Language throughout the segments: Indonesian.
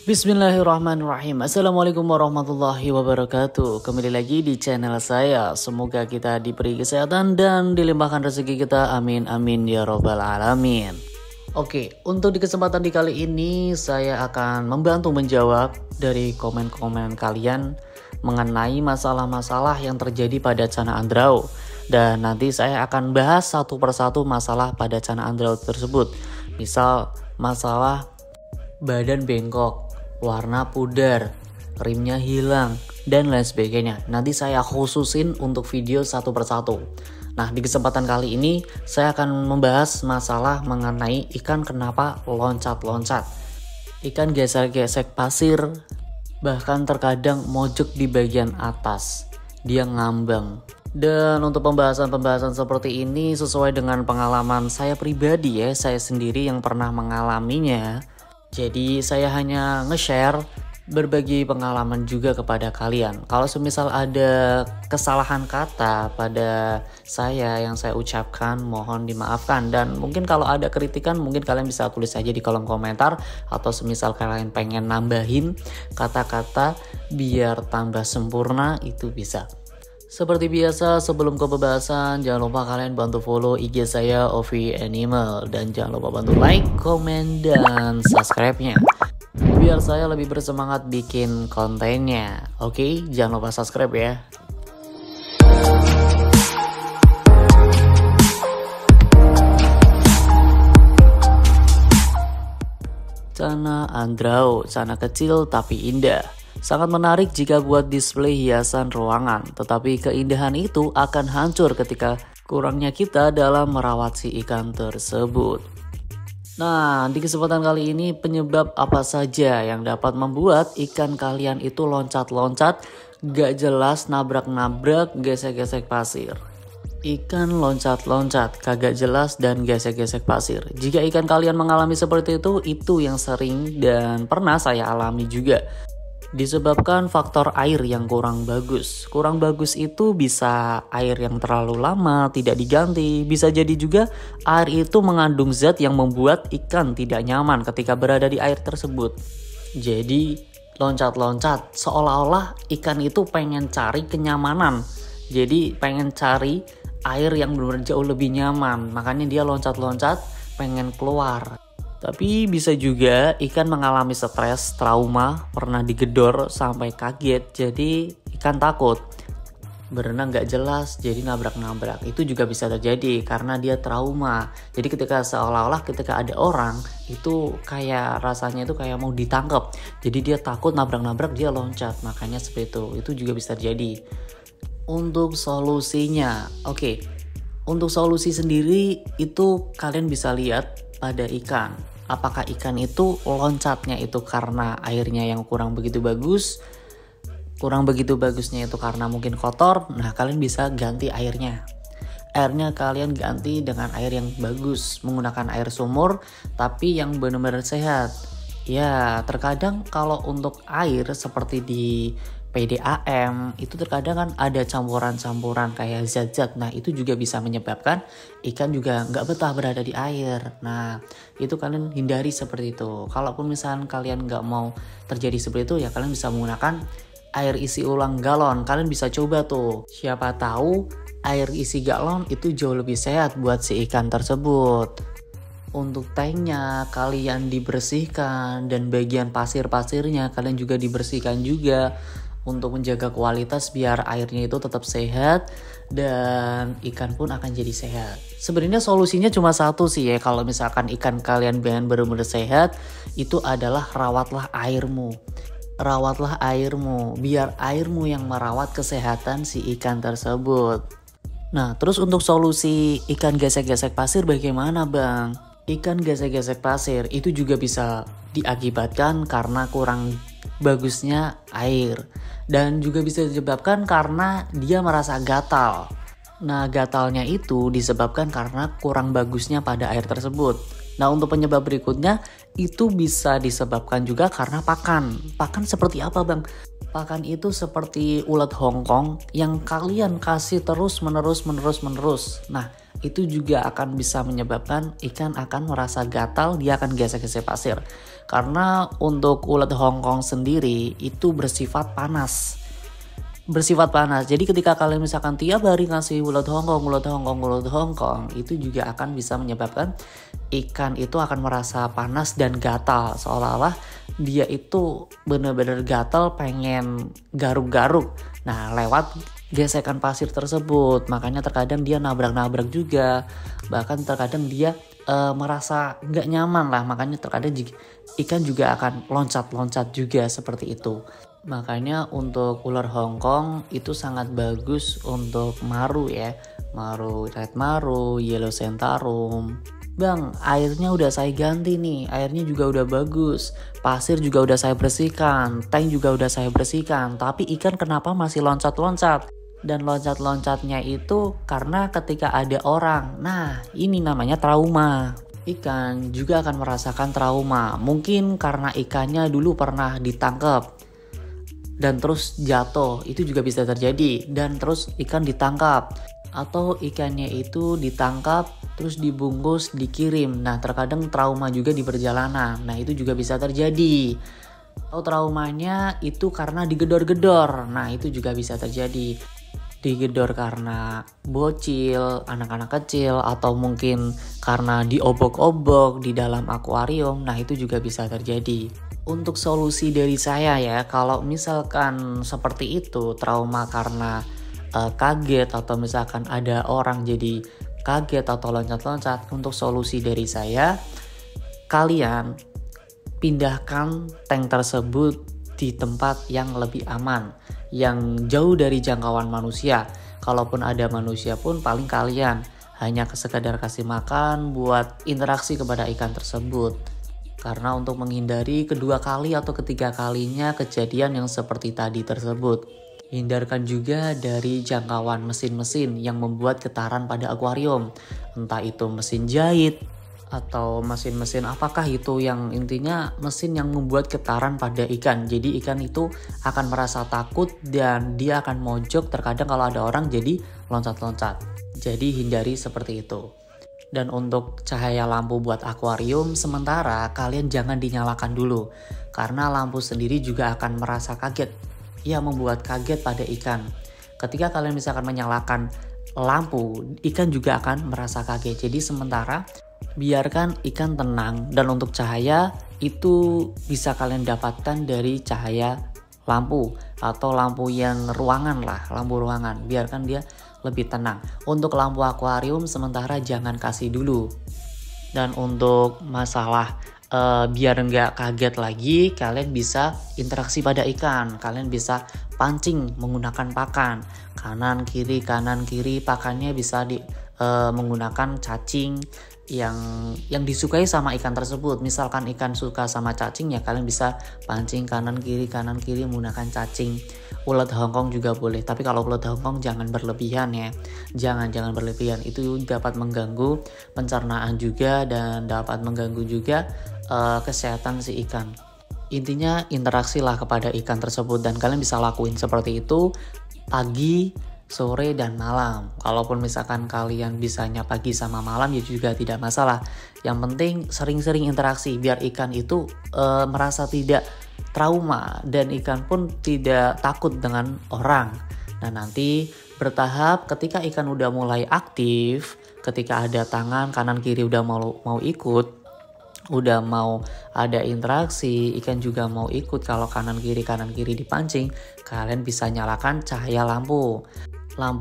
Bismillahirrahmanirrahim. Assalamualaikum warahmatullahi wabarakatuh. Kembali lagi di channel saya. Semoga kita diberi kesehatan dan dilimpahkan rezeki kita. Amin amin ya robbal alamin. Oke, untuk di kesempatan di kali ini saya akan membantu menjawab dari komen-komen kalian mengenai masalah-masalah yang terjadi pada Cana Andrau. Dan nanti saya akan bahas satu persatu masalah pada Cana Andrau tersebut. Misal masalah badan bengkok, warna pudar, rimnya hilang, dan lain sebagainya. Nanti saya khususin untuk video satu persatu. Nah, di kesempatan kali ini saya akan membahas masalah mengenai ikan kenapa loncat-loncat. Ikan gesek-gesek pasir, bahkan terkadang mojok di bagian atas. Dia ngambang. Dan untuk pembahasan-pembahasan seperti ini sesuai dengan pengalaman saya pribadi ya, saya sendiri yang pernah mengalaminya. Jadi saya hanya nge-share, berbagi pengalaman juga kepada kalian. Kalau semisal ada kesalahan kata pada saya yang saya ucapkan, mohon dimaafkan. Dan mungkin kalau ada kritikan, mungkin kalian bisa tulis aja di kolom komentar. Atau semisal kalian pengen nambahin kata-kata biar tambah sempurna, itu bisa. Seperti biasa, sebelum ke pembahasan, jangan lupa kalian bantu follow IG saya Ovi Animal. Dan jangan lupa bantu like, komen, dan subscribe-nya biar saya lebih bersemangat bikin kontennya. Oke, jangan lupa subscribe ya. Cana Andrau, cana kecil tapi indah. Sangat menarik jika buat display hiasan ruangan, tetapi keindahan itu akan hancur ketika kurangnya kita dalam merawat si ikan tersebut. Nah, di kesempatan kali ini penyebab apa saja yang dapat membuat ikan kalian itu loncat-loncat, gak jelas, nabrak-nabrak, gesek-gesek pasir. Ikan loncat-loncat, kagak jelas, dan gesek-gesek pasir. Jika ikan kalian mengalami seperti itu yang sering dan pernah saya alami juga. Disebabkan faktor air yang kurang bagus. Kurang bagus itu bisa air yang terlalu lama tidak diganti. Bisa jadi juga air itu mengandung zat yang membuat ikan tidak nyaman ketika berada di air tersebut. Jadi loncat-loncat seolah-olah ikan itu pengen cari kenyamanan. Jadi pengen cari air yang benar-benar jauh lebih nyaman. Makanya dia loncat-loncat pengen keluar. Tapi bisa juga ikan mengalami stres, trauma, pernah digedor sampai kaget, jadi ikan takut. Berenang gak jelas, jadi nabrak-nabrak. Itu juga bisa terjadi karena dia trauma. Jadi ketika seolah-olah ketika ada orang, itu kayak rasanya itu kayak mau ditangkap. Jadi dia takut nabrak-nabrak, dia loncat. Makanya seperti itu. Itu juga bisa terjadi. Untuk solusinya, oke. Untuk solusi sendiri itu kalian bisa lihat pada ikan. Apakah ikan itu loncatnya itu karena airnya yang kurang begitu bagus? Kurang begitu bagusnya itu karena mungkin kotor. Nah, kalian bisa ganti airnya. Airnya kalian ganti dengan air yang bagus, menggunakan air sumur tapi yang benar-benar sehat. Ya, terkadang kalau untuk air seperti di PDAM itu terkadang kan ada campuran-campuran kayak zat-zat. Nah, itu juga bisa menyebabkan ikan juga nggak betah berada di air. Nah, itu kalian hindari seperti itu. Kalaupun misalnya kalian nggak mau terjadi seperti itu, ya kalian bisa menggunakan air isi ulang galon. Kalian bisa coba tuh. Siapa tahu air isi galon itu jauh lebih sehat buat si ikan tersebut. Untuk tanknya kalian dibersihkan dan bagian pasir-pasirnya kalian juga dibersihkan juga. Untuk menjaga kualitas biar airnya itu tetap sehat dan ikan pun akan jadi sehat. Sebenarnya solusinya cuma satu sih ya, kalau misalkan ikan kalian pengen benar-benar sehat, itu adalah rawatlah airmu. Rawatlah airmu, biar airmu yang merawat kesehatan si ikan tersebut. Nah, terus untuk solusi ikan gesek-gesek pasir bagaimana bang? Ikan gesek-gesek pasir itu juga bisa diakibatkan karena kurang bagusnya air. Dan juga bisa disebabkan karena dia merasa gatal. Nah, gatalnya itu disebabkan karena kurang bagusnya pada air tersebut. Nah, untuk penyebab berikutnya itu bisa disebabkan juga karena pakan. Pakan seperti apa bang? Pakan itu seperti ulat Hongkong yang kalian kasih terus menerus. Nah, itu juga akan bisa menyebabkan ikan akan merasa gatal, dia akan gesek-gesek pasir. Karena untuk ulat Hongkong sendiri itu bersifat panas. Jadi ketika kalian misalkan tiap hari ngasih ulat Hongkong, itu juga akan bisa menyebabkan ikan itu akan merasa panas dan gatal. Seolah-olah dia itu benar-benar gatal, pengen garuk-garuk. Nah, lewat gesekan pasir tersebut, makanya terkadang dia nabrak-nabrak juga. Bahkan terkadang dia merasa nggak nyaman lah, makanya terkadang ikan juga akan loncat-loncat juga seperti itu. Makanya untuk ular Hongkong itu sangat bagus untuk maru ya. Maru, red maru, yellow centarum. Bang, airnya udah saya ganti nih, airnya juga udah bagus. Pasir juga udah saya bersihkan, tank juga udah saya bersihkan. Tapi ikan kenapa masih loncat-loncat? Dan loncat-loncatnya itu karena ketika ada orang. Nah, ini namanya trauma. Ikan juga akan merasakan trauma. Mungkin karena ikannya dulu pernah ditangkap dan terus jatuh, itu juga bisa terjadi. Dan terus ikan ditangkap, atau ikannya itu ditangkap terus dibungkus dikirim. Nah, terkadang trauma juga di perjalanan. Nah, itu juga bisa terjadi. Atau traumanya itu karena digedor-gedor. Nah, itu juga bisa terjadi. Digedor karena bocil, anak-anak kecil, atau mungkin karena diobok-obok di dalam akuarium. Nah, itu juga bisa terjadi. Untuk solusi dari saya ya, kalau misalkan seperti itu, trauma karena kaget, atau misalkan ada orang jadi kaget atau loncat-loncat, untuk solusi dari saya, kalian pindahkan tank tersebut di tempat yang lebih aman, yang jauh dari jangkauan manusia. Kalaupun ada manusia pun paling kalian hanya sekedar kasih makan buat interaksi kepada ikan tersebut. Karena untuk menghindari kedua kali atau ketiga kalinya kejadian yang seperti tadi tersebut. Hindarkan juga dari jangkauan mesin-mesin yang membuat getaran pada akuarium. Entah itu mesin jahit atau mesin-mesin apakah itu, yang intinya mesin yang membuat getaran pada ikan. Jadi ikan itu akan merasa takut dan dia akan mojok, terkadang kalau ada orang jadi loncat-loncat. Jadi hindari seperti itu. Dan untuk cahaya lampu buat akuarium, sementara kalian jangan dinyalakan dulu. Karena lampu sendiri juga akan merasa kaget. Ia membuat kaget pada ikan. Ketika kalian misalkan menyalakan lampu, ikan juga akan merasa kaget. Jadi sementara biarkan ikan tenang. Dan untuk cahaya itu bisa kalian dapatkan dari cahaya lampu. Atau lampu yang ruangan lah, lampu ruangan. Biarkan dia lebih tenang. Untuk lampu akuarium sementara jangan kasih dulu. Dan untuk masalah biar nggak kaget lagi, kalian bisa interaksi pada ikan. Kalian bisa pancing menggunakan pakan kanan kiri, pakannya bisa menggunakan cacing yang disukai sama ikan tersebut. Misalkan ikan suka sama cacing, ya kalian bisa pancing kanan kiri menggunakan cacing. Ulat Hongkong juga boleh, tapi kalau ulat Hongkong jangan berlebihan ya. Jangan berlebihan, itu dapat mengganggu pencernaan juga dan dapat mengganggu juga kesehatan si ikan. Intinya interaksi lah kepada ikan tersebut, dan kalian bisa lakuin seperti itu pagi, sore, dan malam. Kalaupun misalkan kalian bisanya pagi sama malam ya juga tidak masalah. Yang penting sering-sering interaksi biar ikan itu merasa tidak trauma dan ikan pun tidak takut dengan orang. Nah, nanti bertahap ketika ikan udah mulai aktif, ketika ada tangan kanan kiri udah mau ikut, udah mau ada interaksi, ikan juga mau ikut. Kalau kanan kiri dipancing, kalian bisa nyalakan cahaya lampu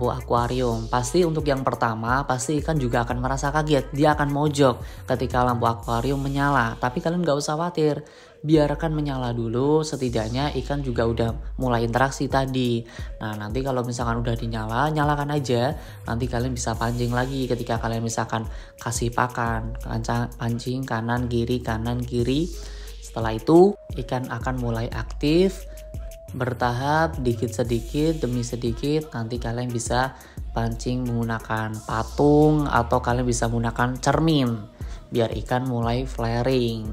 akuarium. Pasti untuk yang pertama, pasti ikan juga akan merasa kaget. Dia akan mojok ketika lampu akuarium menyala. Tapi kalian gak usah khawatir. Biarkan menyala dulu, setidaknya ikan juga udah mulai interaksi tadi. Nah, nanti kalau misalkan udah dinyala, nyalakan aja. Nanti kalian bisa pancing lagi ketika kalian misalkan kasih pakan. Pancing kanan kiri. Setelah itu, ikan akan mulai aktif. Bertahap sedikit demi sedikit, nanti kalian bisa pancing menggunakan patung atau kalian bisa menggunakan cermin biar ikan mulai flaring.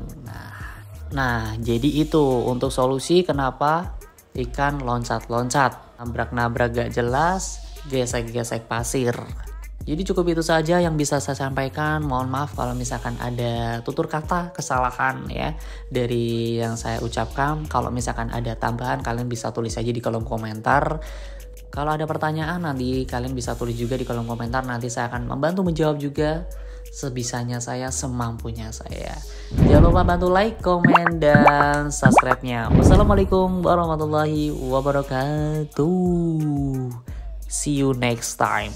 Nah, jadi itu untuk solusi kenapa ikan loncat-loncat, nabrak-nabrak gak jelas, gesek-gesek pasir. Jadi cukup itu saja yang bisa saya sampaikan. Mohon maaf kalau misalkan ada tutur kata kesalahan ya dari yang saya ucapkan. Kalau misalkan ada tambahan, kalian bisa tulis aja di kolom komentar. Kalau ada pertanyaan nanti kalian bisa tulis juga di kolom komentar. Nanti saya akan membantu menjawab juga sebisanya saya, semampunya saya. Jangan lupa bantu like, komen, dan subscribe-nya. Wassalamualaikum warahmatullahi wabarakatuh. See you next time.